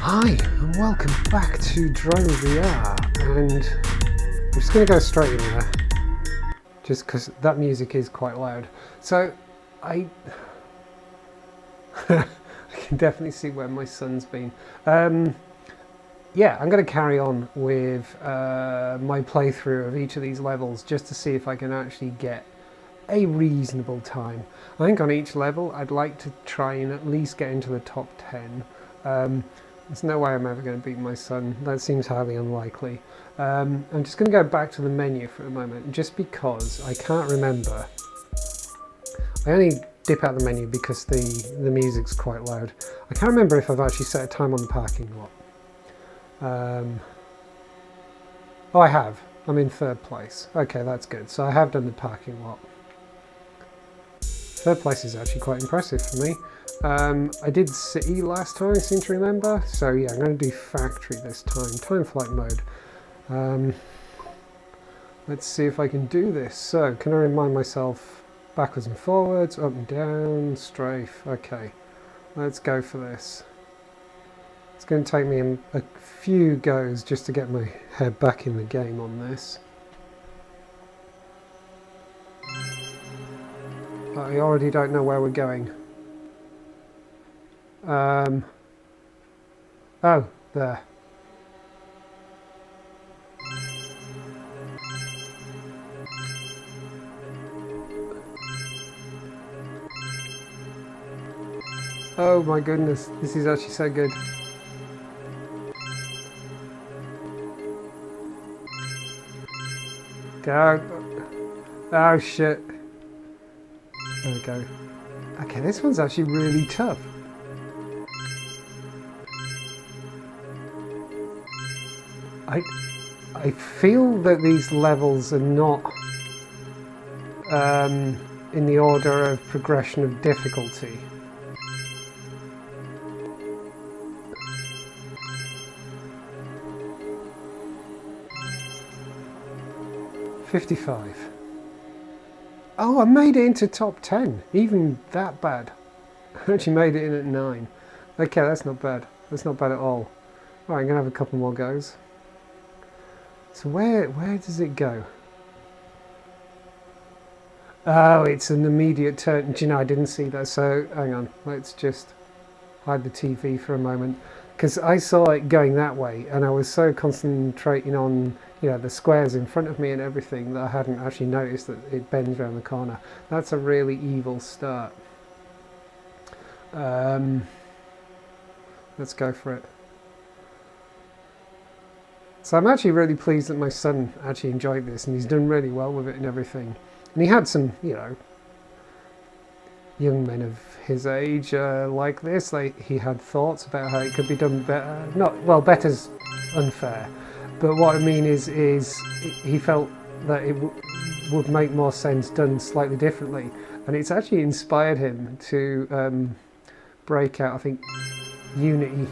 Hi and welcome back to Drone VR, and I'm just going to go straight in there just because that music is quite loud. So I can definitely see where my son's been. Yeah, I'm going to carry on with my playthrough of each of these levels just to see if I can actually get a reasonable time. I think on each level I'd like to try and at least get into the top 10. There's no way I'm ever going to beat my son. That seems highly unlikely. I'm just going to go back to the menu for a moment, just because I can't remember. I only dip out the menu because the music's quite loud. I can't remember if I've actually set a time on the parking lot. Oh, I have. I'm in third place. Okay, that's good. So I have done the parking lot. Third place is actually quite impressive for me. I did city last time, I seem to remember. So yeah, I'm going to do factory this time. Time flight mode. Let's see if I can do this. So, can I remind myself backwards and forwards, up and down, strafe. Okay, let's go for this. It's going to take me a few goes just to get my head back in the game on this. I already don't know where we're going. Oh, there. Oh my goodness, this is actually so good. Go. Oh shit. There we go. Okay, this one's actually really tough. I feel that these levels are not in the order of progression of difficulty. $55. Oh, I made it into top 10. Even that bad. I actually made it in at 9. Okay, that's not bad. That's not bad at all. Alright, I'm going to have a couple more goes. So where does it go? Oh, it's an immediate turn. Do you know, I didn't see that. So hang on, let's just hide the TV for a moment, because I saw it going that way and I was so concentrating on, you know, the squares in front of me and everything that I hadn't actually noticed that it bends around the corner. That's a really evil start. Let's go for it. So I'm actually really pleased that my son actually enjoyed this, and he's done really well with it and everything. And he had some, you know, young men of his age like this. Like, he had thoughts about how it could be done better. Not, well, better's unfair. But what I mean is he felt that it would make more sense done slightly differently. And it's actually inspired him to break out, I think, Unity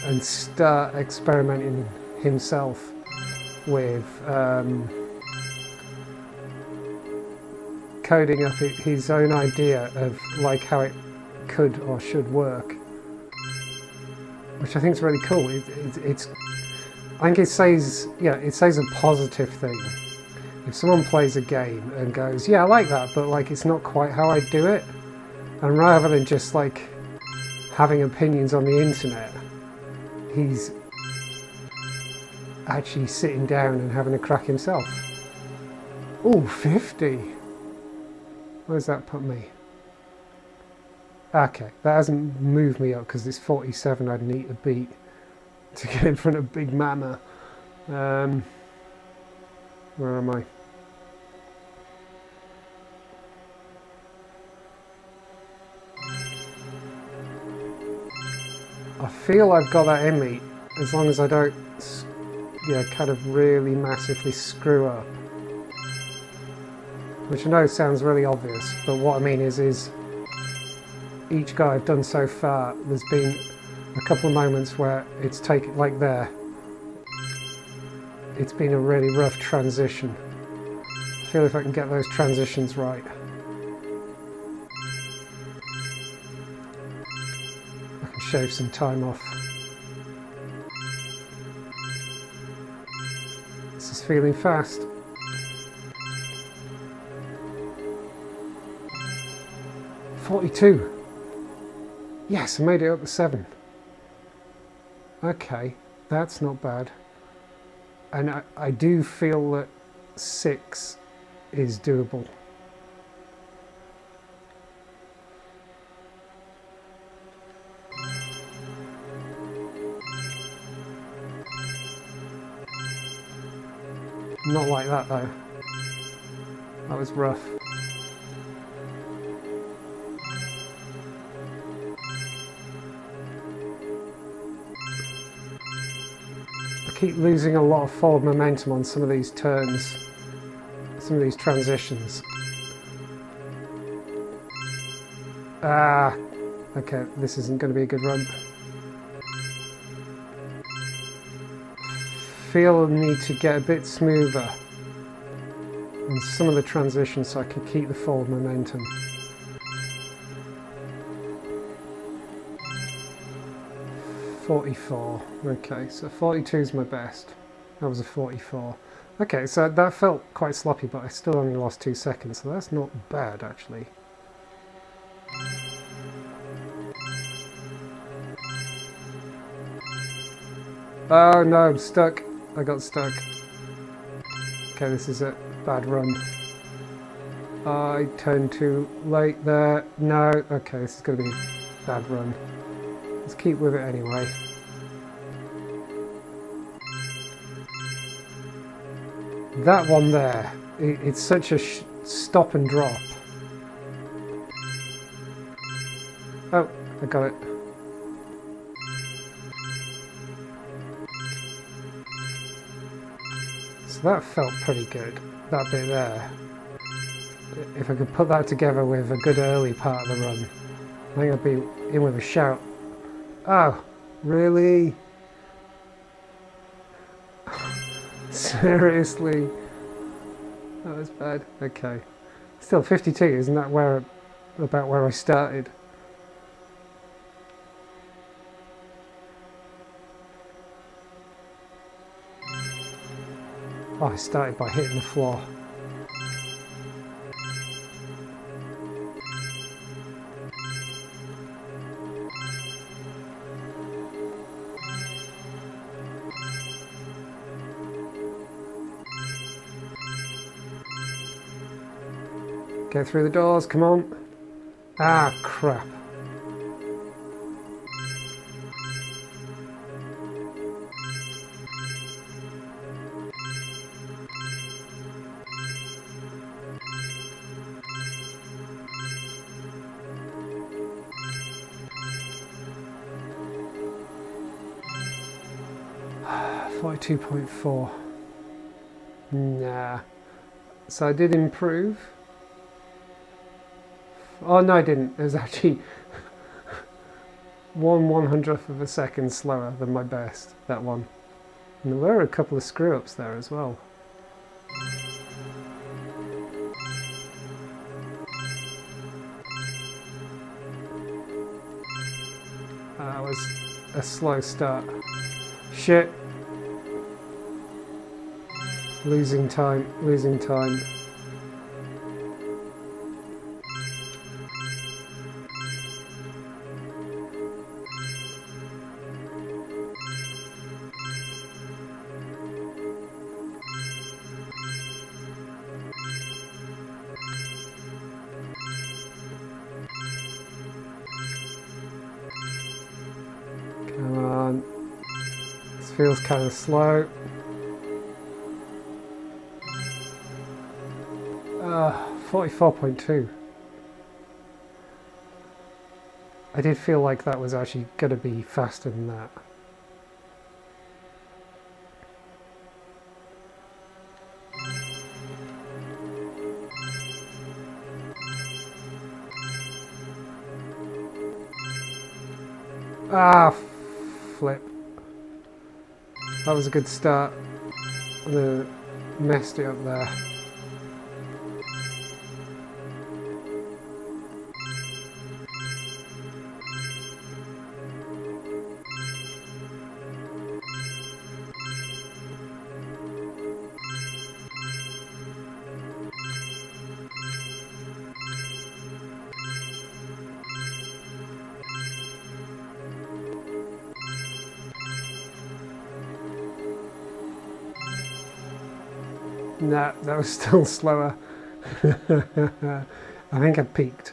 and start experimenting himself with coding up his own idea of like how it could or should work, which I think is really cool. It's I think it says, yeah, it says a positive thing. If someone plays a game and goes, yeah, I like that, but like it's not quite how I do it, and rather than just like having opinions on the internet, he's actually sitting down and having a crack himself. Oh, 50. Where's that put me? Okay, that hasn't moved me up because it's 47 I'd need to beat to get in front of Big Mama. Where am I? I feel I've got that in me, as long as I don't, yeah, kind of really massively screw up. Which I know sounds really obvious, but what I mean is each guy I've done so far, there's been a couple of moments where it's taken, like there, it's been a really rough transition. I feel if I can get those transitions right, I can shave some time off. feeling fast. $42. Yes, I made it up to 7. Okay, that's not bad. And I do feel that 6 is doable. Not like that though. That was rough. I keep losing a lot of forward momentum on some of these turns, some of these transitions. Ah, okay, this isn't going to be a good run. Feel the need to get a bit smoother on some of the transitions so I can keep the forward momentum. $44. Okay, so 42 is my best. That was a 44. Okay, so that felt quite sloppy, but I still only lost 2 seconds, so that's not bad actually. Oh no, I'm stuck. I got stuck. Okay, this is a bad run. I turned too late there. No, okay, this is going to be a bad run. Let's keep with it anyway. That one there, it's such a stop and drop. Oh, I got it. So that felt pretty good, that bit there. If I could put that together with a good early part of the run, I think I'd be in with a shout. Oh, really? Seriously? That was bad. Okay. Still 52, isn't that about where I started? Oh, I started by hitting the floor. Get through the doors, come on. Ah, crap. $42.4. Nah. So I did improve. Oh no, I didn't. It was actually 1/100th of a second slower than my best, that one. And there were a couple of screw-ups there as well. That was a slow start. Shit. Losing time, losing time. Come on. This feels kind of slow. 44.2. I did feel like that was actually going to be faster than that. Ah, flip. That was a good start. I messed it up there. Nah, that was still slower. I think I've peaked.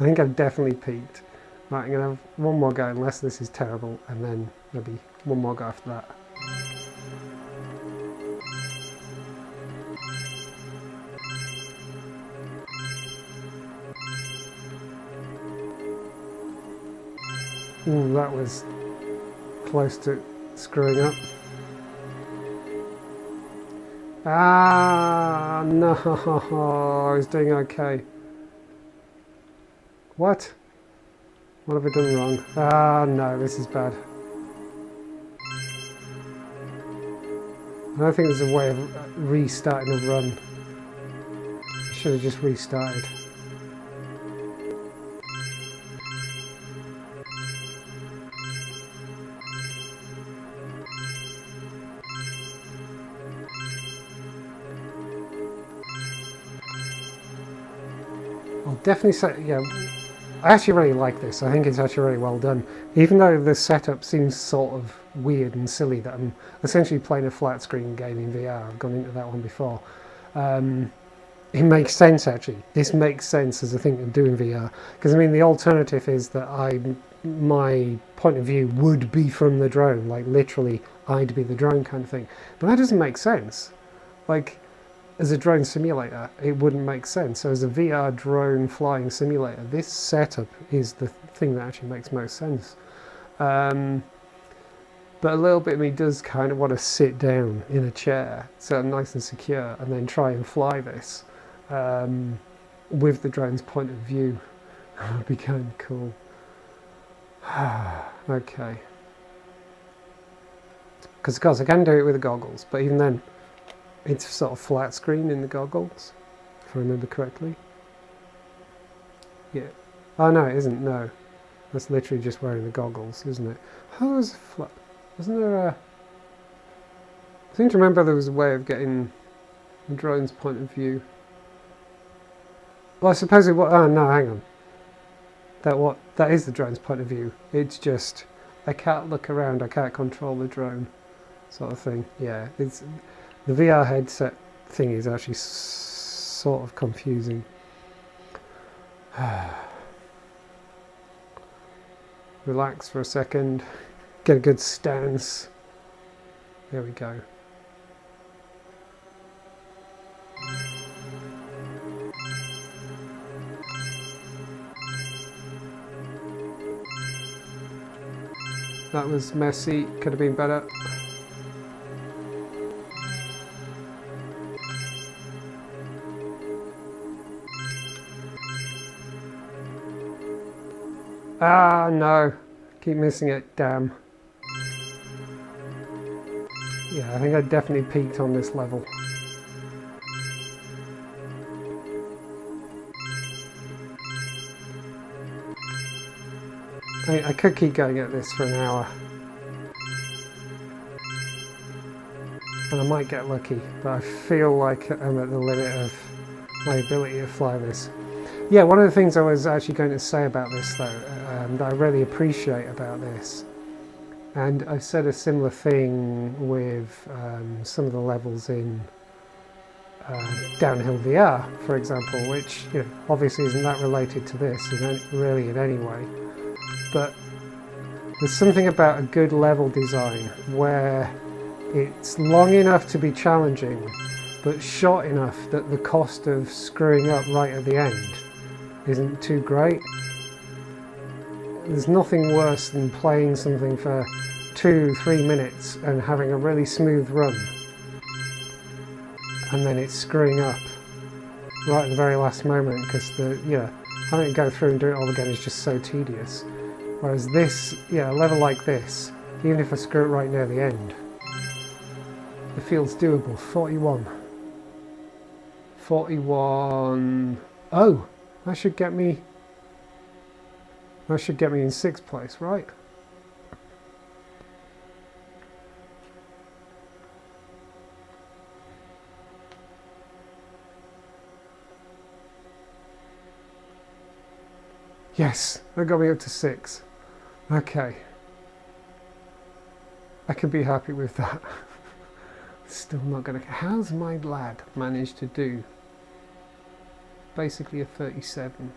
I think I've definitely peaked. Right, I'm going to have one more go unless this is terrible, and then maybe one more go after that. Ooh, that was close to screwing up. Ah, no, I was doing okay. What? What have I done wrong? Ah, no, this is bad. I don't think there's a way of restarting a run. I should have just restarted. I'll definitely say, yeah, I actually really like this. I think it's actually really well done. Even though the setup seems sort of weird and silly that I'm essentially playing a flat screen game in VR. I've gone into that one before. It makes sense actually. This makes sense as a thing to do in VR. Because I mean the alternative is that my point of view would be from the drone. Like literally I'd be the drone kind of thing. But that doesn't make sense. Like as a drone simulator, it wouldn't make sense. So as a VR drone flying simulator, this setup is the thing that actually makes most sense. But a little bit of me does kind of want to sit down in a chair, so I'm nice and secure, and then try and fly this with the drone's point of view. That would be kind of cool. Okay. Because of course I can do it with the goggles, but even then, it's sort of flat screen in the goggles, if I remember correctly. Yeah. Oh no, it isn't. No, that's literally just wearing the goggles, isn't it? How is flat? Wasn't there a? I seem to remember there was a way of getting the drone's point of view. Well, I suppose it was. Oh no, hang on. That is the drone's point of view. It's just I can't look around. I can't control the drone, sort of thing. Yeah, it's. The VR headset thing is actually sort of confusing. Relax for a second, get a good stance. There we go. That was messy, could have been better. Ah, no. Keep missing it, damn. Yeah, I think I definitely peaked on this level. I could keep going at this for an hour. And I might get lucky, but I feel like I'm at the limit of my ability to fly this. Yeah, one of the things I was actually going to say about this though, that I really appreciate about this, and I've said a similar thing with some of the levels in Downhill VR, for example, which obviously isn't that related to this really in any way, but there's something about a good level design where it's long enough to be challenging, but short enough that the cost of screwing up right at the end isn't too great. There's nothing worse than playing something for 2-3 minutes and having a really smooth run, and then it's screwing up right at the very last moment because having to go through and do it all again is just so tedious. Whereas this, a level like this, even if I screw it right near the end, it feels doable. 41. Oh, that should get me in 6th place, right? Yes, that got me up to 6. Okay. I can be happy with that. Still not gonna. How's my lad managed to do basically a 37?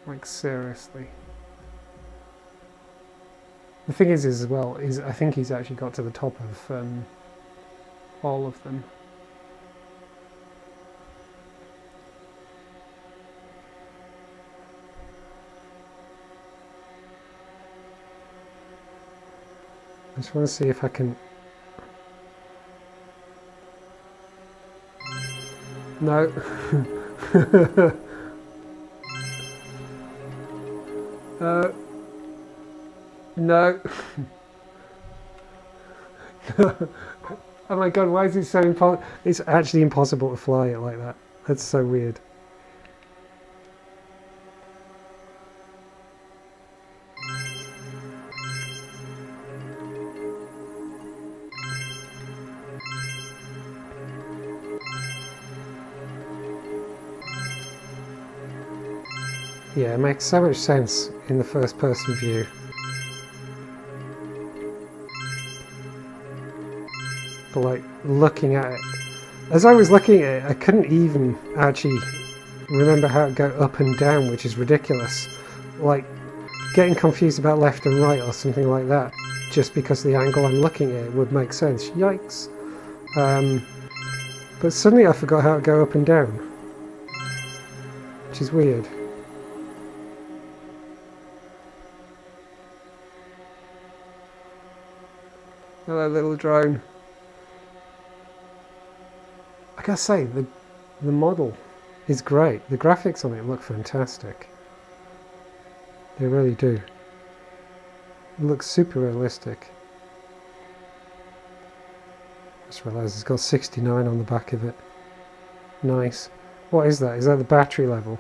Like, seriously. The thing is as well, is I think he's actually got to the top of all of them. I just want to see if I can... No. No. Oh my god, why is it so impossible? It's actually impossible to fly it like that. That's so weird. Yeah, it makes so much sense in the first person view. But like, looking at it, as I was looking at it, I couldn't even actually remember how to go up and down, which is ridiculous. Like, getting confused about left and right or something like that, just because the angle I'm looking at would make sense. Yikes. But suddenly I forgot how to go up and down, which is weird. Hello, little drone. I gotta say, the model is great. The graphics on it look fantastic. They really do. It looks super realistic. Just realised it's got 69 on the back of it. Nice. What is that? Is that the battery level?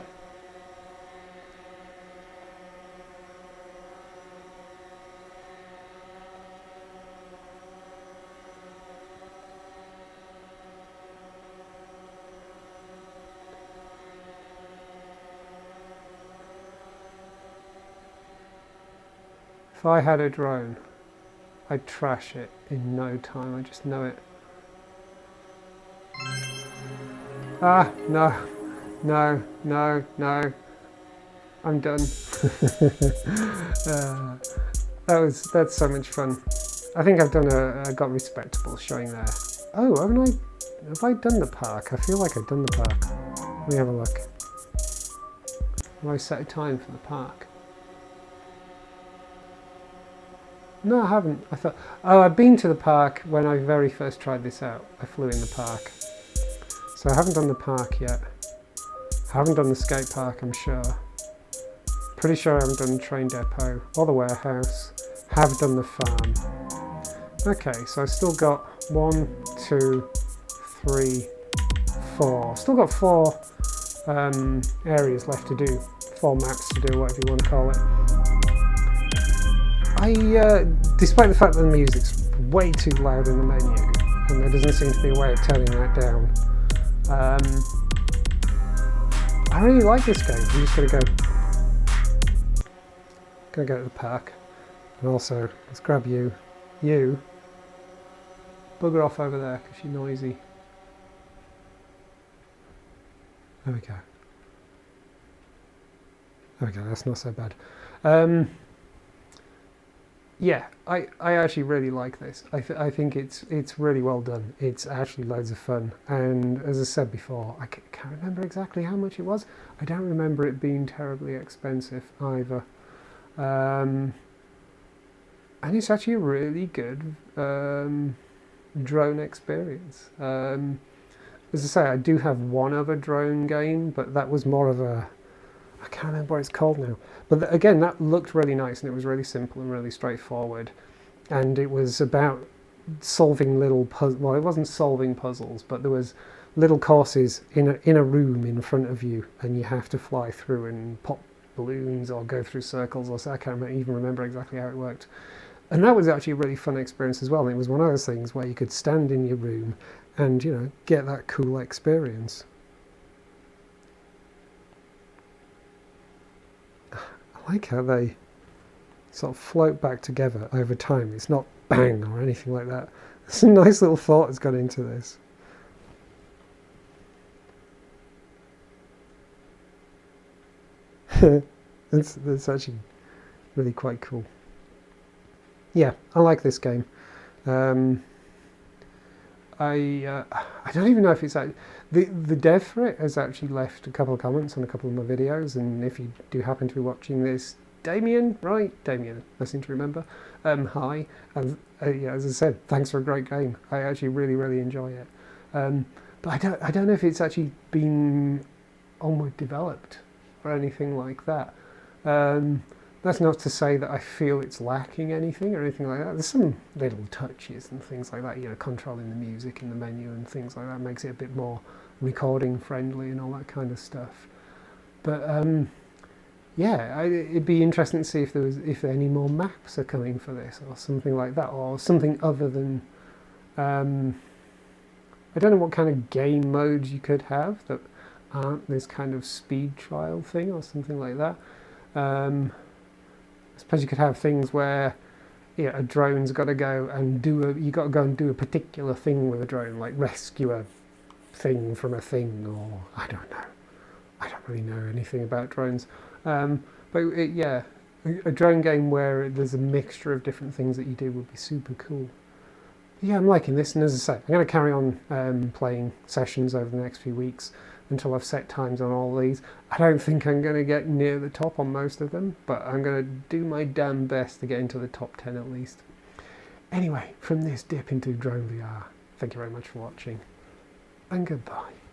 If I had a drone, I'd trash it in no time. I just know it. Ah, no, no, no, no. I'm done. That's so much fun. I think I've done got respectable showing there. Oh, have I done the park? I feel like I've done the park. Let me have a look. Have I set a time for the park? No, I haven't. I thought, oh, I've been to the park when I very first tried this out. I flew in the park. So I haven't done the park yet. I haven't done the skate park, I'm sure. Pretty sure I haven't done the train depot or the warehouse. Have done the farm. Okay, so I've still got 1, 2, 3, 4. Still got 4 areas left to do. 4 maps to do, whatever you want to call it. Despite the fact that the music's way too loud in the menu, and there doesn't seem to be a way of turning that down, I really like this game. I'm just gonna go to the park, and also let's grab you, bugger off over there because you're noisy. There we go. There we go. That's not so bad. Yeah, I actually really like this. I think it's really well done. It's actually loads of fun, and as I said before, I can't remember exactly how much it was. I don't remember it being terribly expensive either, and it's actually a really good drone experience. As I say, I do have one other drone game, but that was more of a, I can't remember what it's called now. But again, that looked really nice, and it was really simple and really straightforward. And it was about solving little puzzles. Well, it wasn't solving puzzles, but there was little courses in a room in front of you, and you have to fly through and pop balloons or go through circles or so. I can't even remember exactly how it worked. And that was actually a really fun experience as well. And it was one of those things where you could stand in your room and, you know, get that cool experience. I like how they sort of float back together over time. It's not bang or anything like that. Some nice little thought has gone into this. That's actually really quite cool. Yeah, I like this game. Um, I don't even know if it's actually, the dev for it has actually left a couple of comments on a couple of my videos, and if you do happen to be watching this, Damien, right? Damien, I seem to remember. Hi, and yeah, as I said, thanks for a great game. I actually really enjoy it. But I don't know if it's actually been onward developed or anything like that. Um, that's not to say that I feel it's lacking anything or anything like that. There's some little touches and things like that, you know, controlling the music in the menu and things like that makes it a bit more recording friendly and all that kind of stuff. But yeah, it'd be interesting to see if any more maps are coming for this or something like that, or something other than. I don't know what kind of game modes you could have that aren't this kind of speed trial thing or something like that. I suppose you could have things where a drone's got to go and you got to go and do a particular thing with a drone, like rescue a thing from a thing, or I don't know. I don't really know anything about drones. Yeah, a drone game where there's a mixture of different things that you do would be super cool. Yeah, I'm liking this, and as I say, I'm going to carry on playing sessions over the next few weeks until I've set times on all these. I don't think I'm going to get near the top on most of them, but I'm going to do my damn best to get into the top 10 at least. Anyway, from this dip into Drone VR, thank you very much for watching, and goodbye.